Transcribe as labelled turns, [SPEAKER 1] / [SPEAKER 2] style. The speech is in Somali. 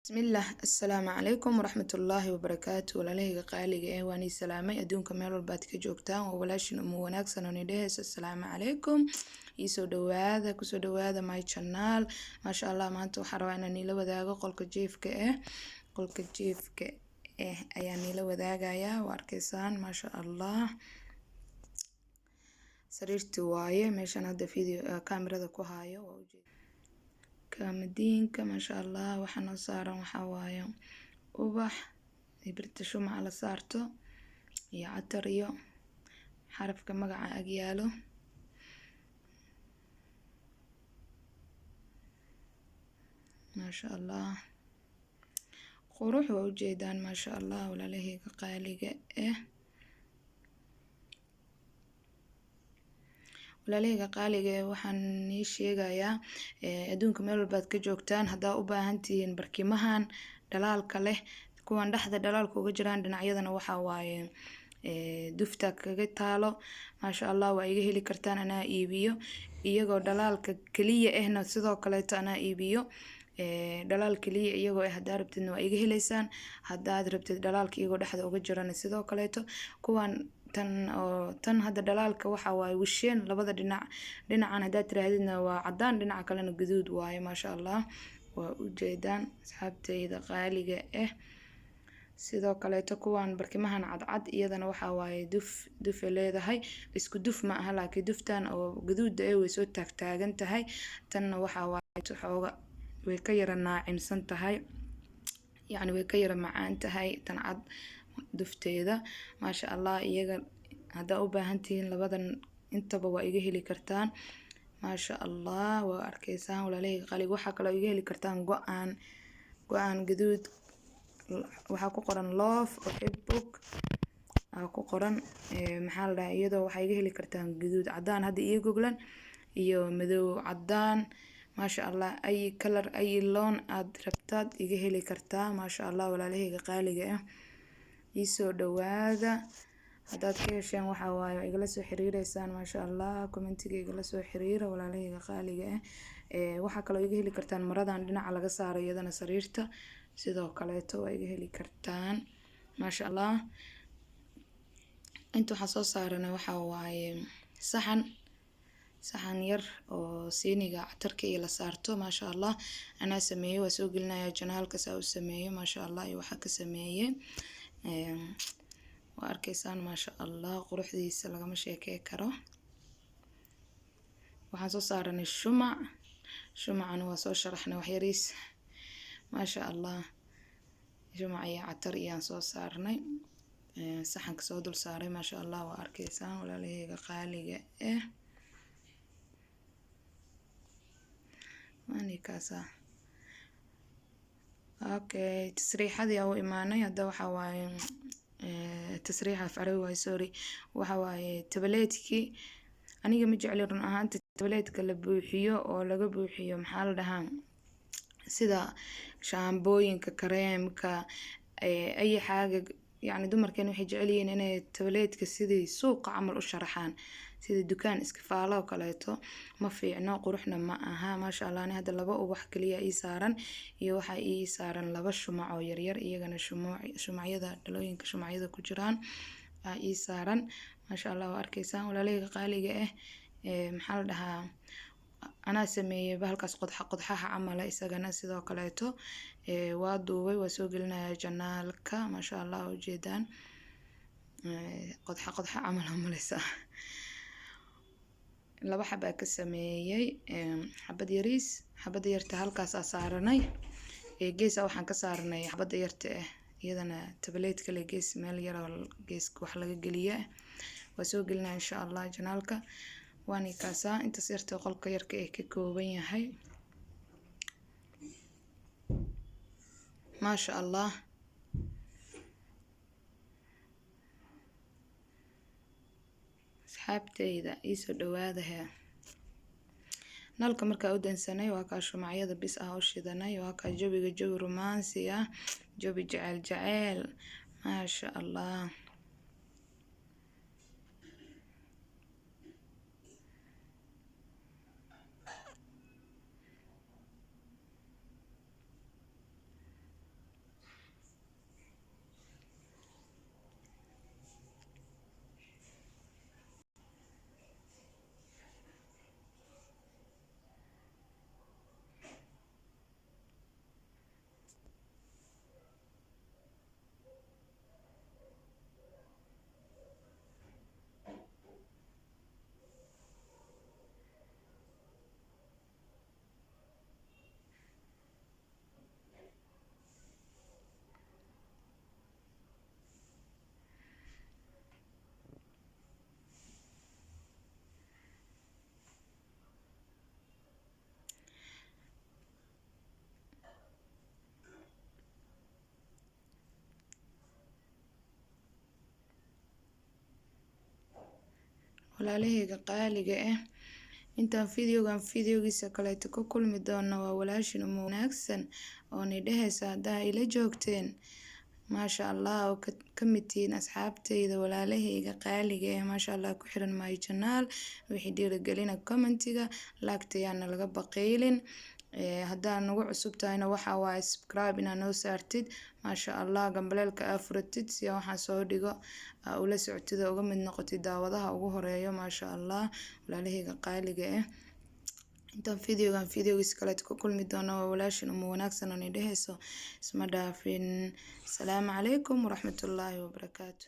[SPEAKER 1] bismillaah assalaamu calaykum waraxmatullaahi wabarakaatu walaalahayga qaaliga eh waan ii salaamay adduunka meel walbaad ka joogtaan waa walaashin umu wanaagsan oo nidhehaysa assalaamu calaykum iisoo dhawaada kusoo dhawaada my channel maasha allah maanta waxaan rabaa inaan niila wadaago qolka jiifka ayaan niila wadaagayaa waa arkaysaan maasha allah sariirtii waaye meeshan hadda video kaamirada ku haayo waa ujeeda kaamadiinka maasha allah waxaa noo saaran waxaa waaye ubax birta shumaca la saarto iyo catar iyo xarafka magaca agyaalo maasha allah qurux waa ujeedaan maasha allah walaalahayga qaaliga walaalahayga qaaliga waxaan nii sheegayaa adduunka meel walbaad ka joogtaan haddaa u baahan tihiin barkimahan dhalaalka leh kuwan dhexda dhalaalka uga jiraan dhinacyadana waxaa waaye dufta kaga taalo maasha allah waa iga heli kartaan anaa iibiyo iyagoo dhalaalka kaliya ahna sidoo kaleeto anaa iibiyo dhalaal kaliya iyagoo haddaa rabtidna waa iga helaysaan haddaad rabtid dhalaalka iyagoo dhexda uga jirana sidoo kaleeto kuwan tan hadda dhalaalka waxa waaye wisheen labada dhinacan haddaad tiraahdidna waa cadaan dhinaca kalena gaduud waaye maasha allah waa ujeedaan asxaabteyda qaaliga sidoo kaleeto kuwan barkimahan cadcad iyadana waxaa waaye dufay leedahay isku duf ma aha laakiin duftan oo gaduuda way soo taagtaagan tahay tanna waxaa waaye xooga way ka yara naacimsan tahay yacni way ka yara macaan tahay tan cad dufteeda maasha allah iyaga haddaa u baahan tihiin labadan intaba waa iga heli kartaan maasha allah waa arkaysaan walaalahayga qaaliga waxaa kaloo iga heli kartaan go-aan gaduud waxaa ku qoran love oo ebook ku qoran maxaa la dhahaa iyadoo waxaa iga heli kartaan gaduud cadaan hadda iyo goglan iyo madow cadaan maasha allah ay kalar ay loon aad rabtaad iga heli kartaa maasha allah walaalahayga qaaliga iisoo dhawaada haddaad ka hesheen waxaa waaye igala soo xiriireysaan maasha allah commentiga igala soo xiriira walaalahayga qaaliga waxaa kaloo iga heli kartaan maradan dhinaca laga saaro iyadana sariirta sidoo kaleeto waa iga heli kartaan maasha allah inta waxaa soo saarana waxaa waaye saxan yar oo siiniga catarka iyo la saarto maasha allah anaa sameeyey waa soo gelinaya janaalka saa u sameeyey maasha allah iyo waxaa ka sameeyey waa arkaysaan maasha allah quruxdiisa lagama sheekey karo waxaan soo saaranay shumacana waa soo sharaxnay waxyariis maasha allah shumac iyo catar iyaan soo saarnay saxanka soo dul saaray maasha allah waa arkaysaan walaalahayga qaaliga maanikaasa okay tasriixadii u imaanay hadda waxaa waaye tasriixa afcarabi waaye sorry waxaa waaye tabaleedkii aniga ma jecli run ahaanta tabaleedka la buuxiyo oo laga buuxiyo maxaa la dhahaa sida shaambooyinka kareemka ay xaaga yacni dumarkeen waxay jecel yihiin inay tabaleedka sidii suuqa camal u sharaxaan sida dukaan iskafaalo oo kaleeto ma fiicno quruxna ma aha maasha allah ani hadda laba ubax kaliya ii saaran iyo waxaa ii saaran laba shumac oo yaryar iyagana shumacyada dhalooyinka shumacyada ku jiraan ii saaran maasha allah waa arkaysaan walaalahayga qaaliga maxaa la dhahaa anaa sameeyey bahalkaas qodxaha camala isagana sidoo kaleeto waa duubay waa soo gelinaya janaalka maasha allah ujeedaan qodxa camal amaleysa laba xabaa ka sameeyey xabad yariis xabada yarta halkaasaa saaranay geesa waxaan ka saaranay xabada yarta iyadana tabaleed kale gees meel yaroo geeska wax laga geliya waa soo gelinaya insha allah janaalka waani kaasaa intaas yarta qolka yarka ka kooban yahay maasha allah asxaabteyda iisoo dhawaadaha nalka markaa u dansanay waa kaa shumacyada bis u shidanay waa kaa jawiga jawi romaansi jawi jaceyl maasha allah walaalahayga qaaliga ah intaan fideogiisa kaleeto ku kulmi doono waa walaashin uma wanaagsan oo ni dhehaysa haddaa ila joogteen maasha allah oo ka mid tihiin asxaabtayda walaalahayga qaaliga ah maasha allah ku xiran my channel wixii dhiirigelina commentiga laagtayaana laga baqaylin haddaa nagu cusub tahayna waxaa waaye subscribe inaad noo saartid maasha allah gambaleelka aa furatid si waxaan soo dhigo ula socotid uga mid noqotid daawadaha ugu horeeyo maasha allah walaalahayga qaaliga ah intaan fideogiisa kaleeto ku kulmi doono waa walaashin uma wanaagsan oo ni dhehayso isma dhaafin asalaamu calaykum waraxmatullaahi wabarakaatu.